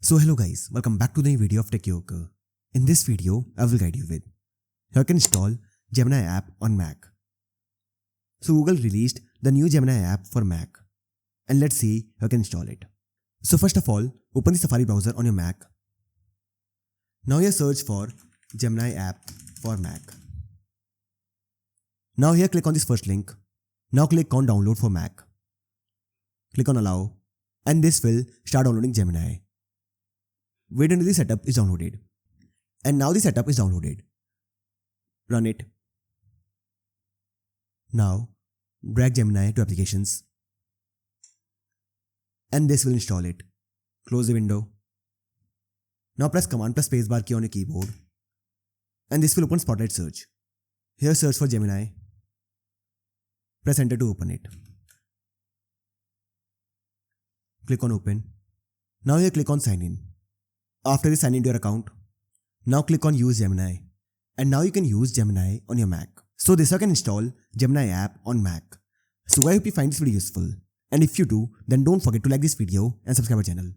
So hello guys, welcome back to the new video of Tech Yoker. In this video, I will guide you with how you can install Gemini app on Mac. So Google released the new Gemini app for Mac, and let's see how you can install it. So first of all, open the Safari browser on your Mac. Now here search for Gemini app for Mac. Now here click on this first link. Now click on download for Mac. Click on allow, and this will start downloading Gemini. Wait until the setup is downloaded. And now the setup is downloaded. Run it. Now drag Gemini to applications. And this will install it. Close the window. Now press Command plus spacebar key on your keyboard. And this will open Spotlight search. Here search for Gemini. Press enter to open it. Click on open. Now here click on sign in. After this, sign into your account. Now click on use Gemini. And now you can use Gemini on your Mac. So this how you can install Gemini app on Mac. So I hope you find this video useful. And if you do, then don't forget to like this video and subscribe our channel.